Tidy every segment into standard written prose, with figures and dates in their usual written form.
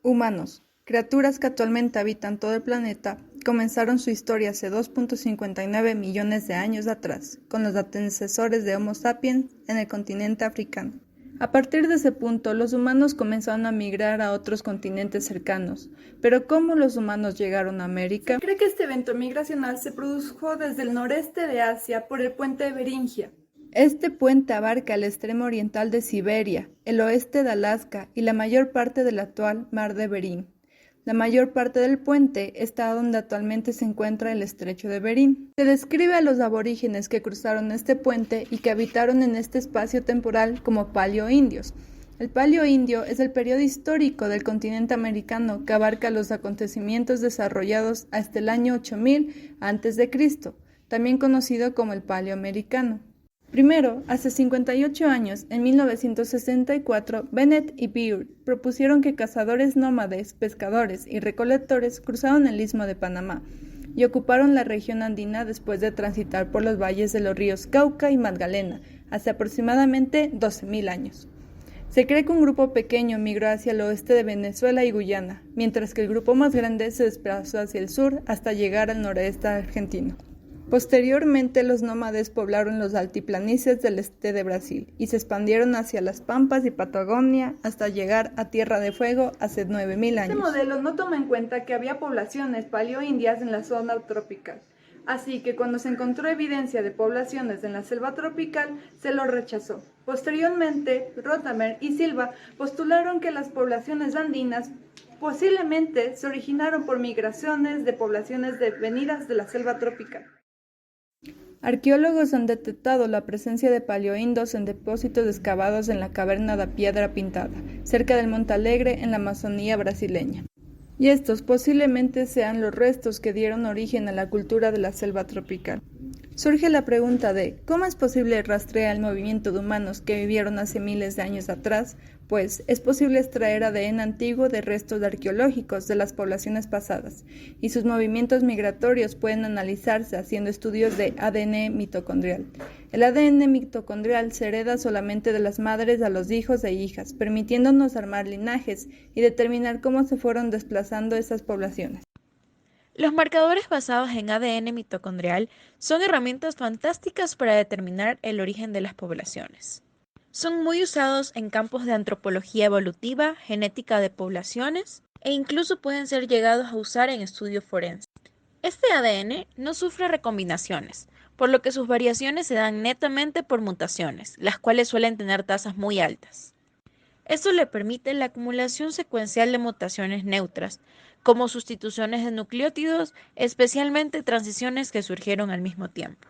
Humanos, criaturas que actualmente habitan todo el planeta, comenzaron su historia hace 2.59 millones de años atrás, con los antecesores de Homo sapiens en el continente africano. A partir de ese punto, los humanos comenzaron a migrar a otros continentes cercanos. Pero ¿cómo los humanos llegaron a América? Se cree que este evento migracional se produjo desde el noreste de Asia por el puente de Beringia. Este puente abarca el extremo oriental de Siberia, el oeste de Alaska y la mayor parte del actual Mar de Bering. La mayor parte del puente está donde actualmente se encuentra el estrecho de Bering. Se describe a los aborígenes que cruzaron este puente y que habitaron en este espacio temporal como paleoindios. El paleoindio es el periodo histórico del continente americano que abarca los acontecimientos desarrollados hasta el año 8000 a.C., también conocido como el paleoamericano. Primero, hace 58 años, en 1964, Bennett y Beard propusieron que cazadores nómades, pescadores y recolectores cruzaron el Istmo de Panamá y ocuparon la región andina después de transitar por los valles de los ríos Cauca y Magdalena hace aproximadamente 12.000 años. Se cree que un grupo pequeño migró hacia el oeste de Venezuela y Guyana, mientras que el grupo más grande se desplazó hacia el sur hasta llegar al noroeste argentino. Posteriormente, los nómades poblaron los altiplanicies del este de Brasil y se expandieron hacia las Pampas y Patagonia hasta llegar a Tierra de Fuego hace 9.000 años. Este modelo no toma en cuenta que había poblaciones paleoindias en la zona tropical, así que cuando se encontró evidencia de poblaciones en la selva tropical, se lo rechazó. Posteriormente, Rothamer y Silva postularon que las poblaciones andinas posiblemente se originaron por migraciones de poblaciones devenidas de la selva tropical. Arqueólogos han detectado la presencia de paleoindios en depósitos excavados en la caverna da Piedra Pintada, cerca del Monte Alegre en la Amazonía brasileña. Y estos posiblemente sean los restos que dieron origen a la cultura de la selva tropical. Surge la pregunta de ¿cómo es posible rastrear el movimiento de humanos que vivieron hace miles de años atrás? Pues es posible extraer ADN antiguo de restos arqueológicos de las poblaciones pasadas, y sus movimientos migratorios pueden analizarse haciendo estudios de ADN mitocondrial. El ADN mitocondrial se hereda solamente de las madres a los hijos e hijas, permitiéndonos armar linajes y determinar cómo se fueron desplazando esas poblaciones. Los marcadores basados en ADN mitocondrial son herramientas fantásticas para determinar el origen de las poblaciones. Son muy usados en campos de antropología evolutiva, genética de poblaciones e incluso pueden ser llegados a usar en estudios forenses. Este ADN no sufre recombinaciones, por lo que sus variaciones se dan netamente por mutaciones, las cuales suelen tener tasas muy altas. Esto le permite la acumulación secuencial de mutaciones neutras, como sustituciones de nucleótidos, especialmente transiciones que surgieron al mismo tiempo.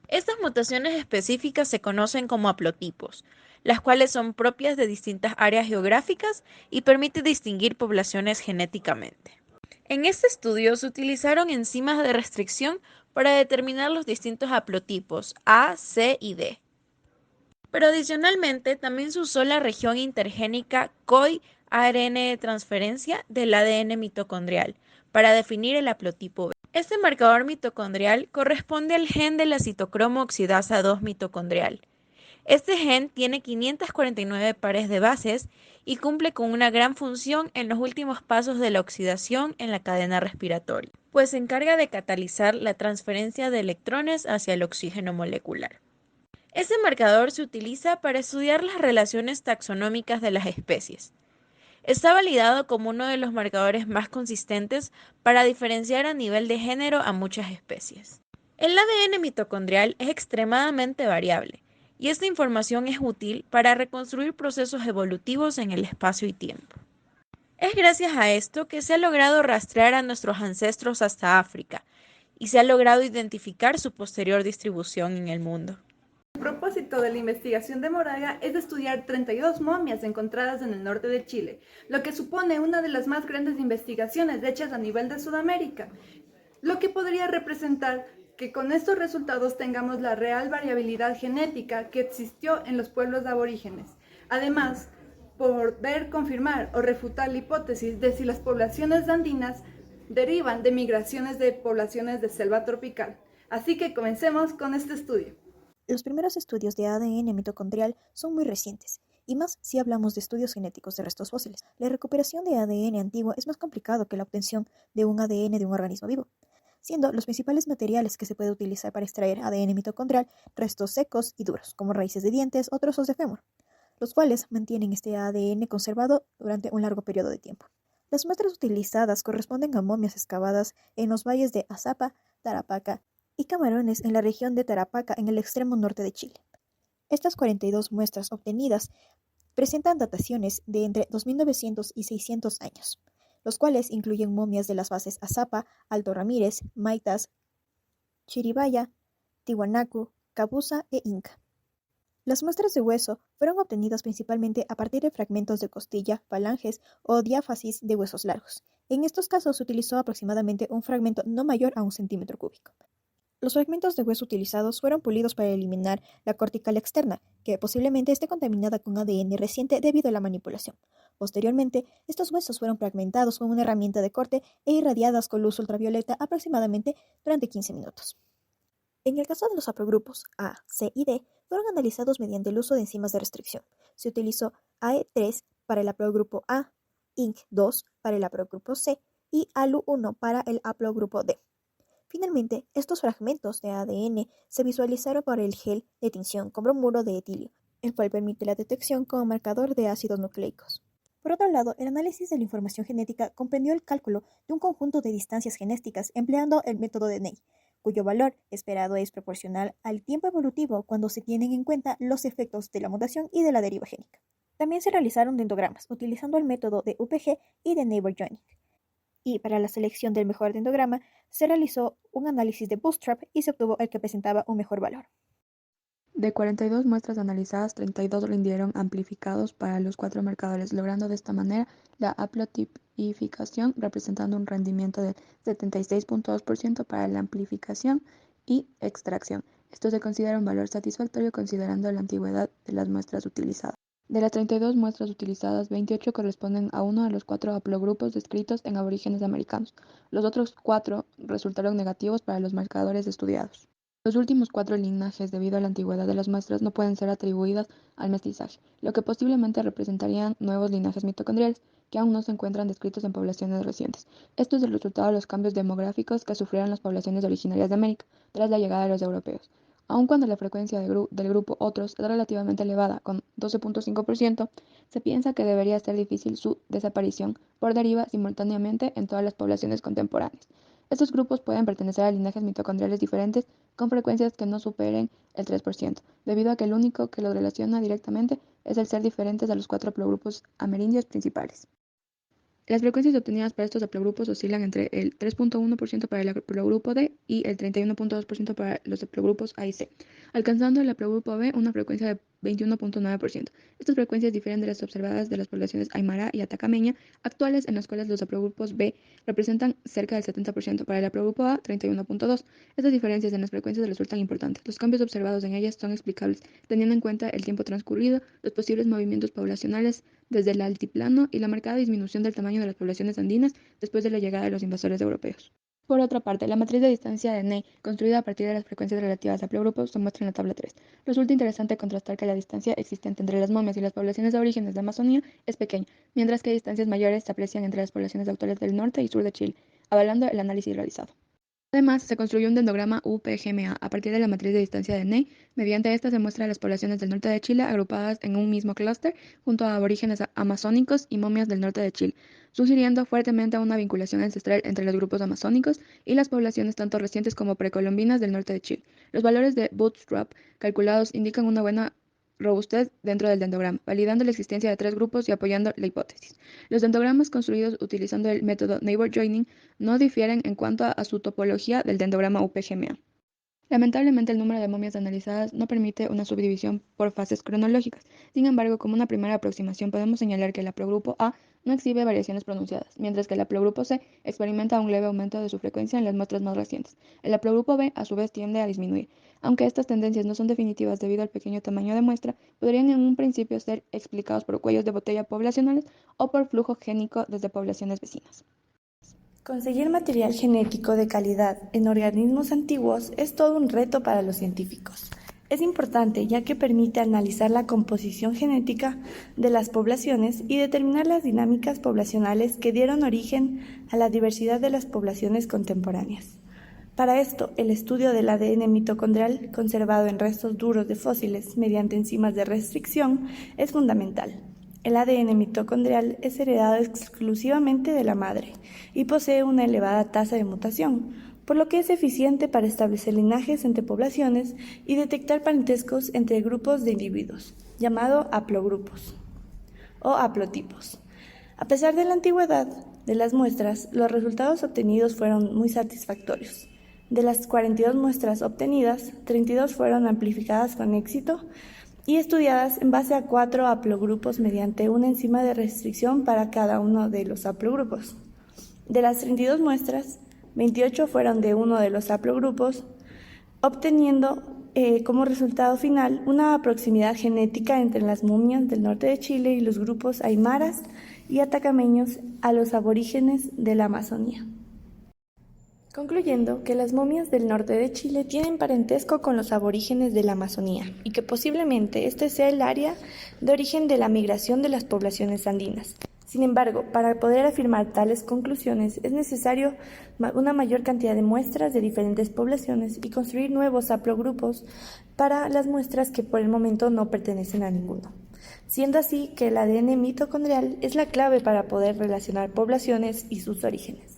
Estas mutaciones específicas se conocen como haplotipos, las cuales son propias de distintas áreas geográficas y permiten distinguir poblaciones genéticamente. En este estudio se utilizaron enzimas de restricción para determinar los distintos haplotipos A, C y D. Pero adicionalmente también se usó la región intergénica COI-ARN de transferencia del ADN mitocondrial para definir el haplotipo B. Este marcador mitocondrial corresponde al gen de la citocromo oxidasa 2 mitocondrial. Este gen tiene 549 pares de bases y cumple con una gran función en los últimos pasos de la oxidación en la cadena respiratoria, pues se encarga de catalizar la transferencia de electrones hacia el oxígeno molecular. Este marcador se utiliza para estudiar las relaciones taxonómicas de las especies. Está validado como uno de los marcadores más consistentes para diferenciar a nivel de género a muchas especies. El ADN mitocondrial es extremadamente variable, y esta información es útil para reconstruir procesos evolutivos en el espacio y tiempo. Es gracias a esto que se ha logrado rastrear a nuestros ancestros hasta África, y se ha logrado identificar su posterior distribución en el mundo. El propósito de la investigación de Moraga es de estudiar 32 momias encontradas en el norte de Chile, lo que supone una de las más grandes investigaciones hechas a nivel de Sudamérica, lo que podría representar que con estos resultados tengamos la real variabilidad genética que existió en los pueblos aborígenes. Además, poder confirmar o refutar la hipótesis de si las poblaciones andinas derivan de migraciones de poblaciones de selva tropical. Así que comencemos con este estudio. Los primeros estudios de ADN mitocondrial son muy recientes y más si hablamos de estudios genéticos de restos fósiles. La recuperación de ADN antiguo es más complicado que la obtención de un ADN de un organismo vivo, siendo los principales materiales que se puede utilizar para extraer ADN mitocondrial restos secos y duros, como raíces de dientes o trozos de fémur, los cuales mantienen este ADN conservado durante un largo periodo de tiempo. Las muestras utilizadas corresponden a momias excavadas en los valles de Azapa, Tarapacá y Camarones en la región de Tarapacá en el extremo norte de Chile. Estas 42 muestras obtenidas presentan dataciones de entre 2900 y 600 años, los cuales incluyen momias de las bases Azapa, Alto Ramírez, Maitas, Chiribaya, Tiwanaku, Cabuza e Inca. Las muestras de hueso fueron obtenidas principalmente a partir de fragmentos de costilla, falanges o diáfasis de huesos largos. En estos casos se utilizó aproximadamente un fragmento no mayor a 1 centímetro cúbico. Los fragmentos de hueso utilizados fueron pulidos para eliminar la cortical externa, que posiblemente esté contaminada con ADN reciente debido a la manipulación. Posteriormente, estos huesos fueron fragmentados con una herramienta de corte e irradiadas con luz ultravioleta aproximadamente durante 15 minutos. En el caso de los haplogrupos A, C y D, fueron analizados mediante el uso de enzimas de restricción. Se utilizó AE3 para el haplogrupo A, INC2 para el haplogrupo C y ALU1 para el haplogrupo D. Finalmente, estos fragmentos de ADN se visualizaron por el gel de tinción con bromuro de etilio, el cual permite la detección como marcador de ácidos nucleicos. Por otro lado, el análisis de la información genética comprendió el cálculo de un conjunto de distancias genéticas empleando el método de Ney, cuyo valor esperado es proporcional al tiempo evolutivo cuando se tienen en cuenta los efectos de la mutación y de la deriva génica. También se realizaron dendogramas utilizando el método de UPG y de Neighbor Joining. Y para la selección del mejor dendograma se realizó un análisis de Bootstrap y se obtuvo el que presentaba un mejor valor. De 42 muestras analizadas, 32 rindieron amplificados para los 4 marcadores, logrando de esta manera la haplotipificación, representando un rendimiento del 76.2% para la amplificación y extracción. Esto se considera un valor satisfactorio considerando la antigüedad de las muestras utilizadas. De las 32 muestras utilizadas, 28 corresponden a uno de los 4 haplogrupos descritos en aborígenes americanos. Los otros 4 resultaron negativos para los marcadores estudiados. Los últimos 4 linajes, debido a la antigüedad de las muestras, no pueden ser atribuidas al mestizaje, lo que posiblemente representarían nuevos linajes mitocondriales que aún no se encuentran descritos en poblaciones recientes. Esto es el resultado de los cambios demográficos que sufrieron las poblaciones originarias de América tras la llegada de los europeos. Aun cuando la frecuencia del grupo otros es relativamente elevada, con 12.5%, se piensa que debería ser difícil su desaparición por deriva simultáneamente en todas las poblaciones contemporáneas. Estos grupos pueden pertenecer a linajes mitocondriales diferentes con frecuencias que no superen el 3%, debido a que el único que los relaciona directamente es el ser diferentes a los 4 haplogrupos amerindios principales. Las frecuencias obtenidas para estos haplogrupos oscilan entre el 3.1% para el haplogrupo D y el 31.2% para los haplogrupos A y C, alcanzando el haplogrupo B una frecuencia de 21.9%. Estas frecuencias difieren de las observadas de las poblaciones aymara y atacameña actuales, en las cuales los haplogrupos B representan cerca del 70%, para el haplogrupo A 31.2%. Estas diferencias en las frecuencias resultan importantes. Los cambios observados en ellas son explicables teniendo en cuenta el tiempo transcurrido, los posibles movimientos poblacionales desde el altiplano y la marcada disminución del tamaño de las poblaciones andinas después de la llegada de los invasores europeos. Por otra parte, la matriz de distancia de Ney, construida a partir de las frecuencias relativas a haplogrupos, se muestra en la tabla 3. Resulta interesante contrastar que la distancia existente entre las momias y las poblaciones de orígenes de Amazonía es pequeña, mientras que distancias mayores se aprecian entre las poblaciones actuales del norte y sur de Chile, avalando el análisis realizado. Además, se construyó un dendograma UPGMA a partir de la matriz de distancia de Ney. Mediante esta se muestra a las poblaciones del norte de Chile agrupadas en un mismo clúster junto a aborígenes amazónicos y momias del norte de Chile, sugiriendo fuertemente una vinculación ancestral entre los grupos amazónicos y las poblaciones tanto recientes como precolombinas del norte de Chile. Los valores de Bootstrap calculados indican una buena robustez dentro del dendograma, validando la existencia de 3 grupos y apoyando la hipótesis. Los dendogramas construidos utilizando el método Neighbor Joining no difieren en cuanto a su topología del dendograma UPGMA. Lamentablemente, el número de momias analizadas no permite una subdivisión por fases cronológicas. Sin embargo, como una primera aproximación podemos señalar que el haplogrupo A no exhibe variaciones pronunciadas, mientras que el haplogrupo C experimenta un leve aumento de su frecuencia en las muestras más recientes. El haplogrupo B, a su vez, tiende a disminuir. Aunque estas tendencias no son definitivas debido al pequeño tamaño de muestra, podrían en un principio ser explicados por cuellos de botella poblacionales o por flujo génico desde poblaciones vecinas. Conseguir material genético de calidad en organismos antiguos es todo un reto para los científicos. Es importante ya que permite analizar la composición genética de las poblaciones y determinar las dinámicas poblacionales que dieron origen a la diversidad de las poblaciones contemporáneas. Para esto, el estudio del ADN mitocondrial conservado en restos duros de fósiles mediante enzimas de restricción es fundamental. El ADN mitocondrial es heredado exclusivamente de la madre y posee una elevada tasa de mutación, por lo que es eficiente para establecer linajes entre poblaciones y detectar parentescos entre grupos de individuos, llamado haplogrupos o haplotipos. A pesar de la antigüedad de las muestras, los resultados obtenidos fueron muy satisfactorios. De las 42 muestras obtenidas, 32 fueron amplificadas con éxito y estudiadas en base a 4 haplogrupos mediante una enzima de restricción para cada uno de los haplogrupos. De las 32 muestras, 28 fueron de uno de los haplogrupos, obteniendo como resultado final una proximidad genética entre las momias del norte de Chile y los grupos aymaras y atacameños a los aborígenes de la Amazonía. Concluyendo que las momias del norte de Chile tienen parentesco con los aborígenes de la Amazonía y que posiblemente este sea el área de origen de la migración de las poblaciones andinas. Sin embargo, para poder afirmar tales conclusiones es necesario una mayor cantidad de muestras de diferentes poblaciones y construir nuevos haplogrupos para las muestras que por el momento no pertenecen a ninguno. Siendo así que el ADN mitocondrial es la clave para poder relacionar poblaciones y sus orígenes.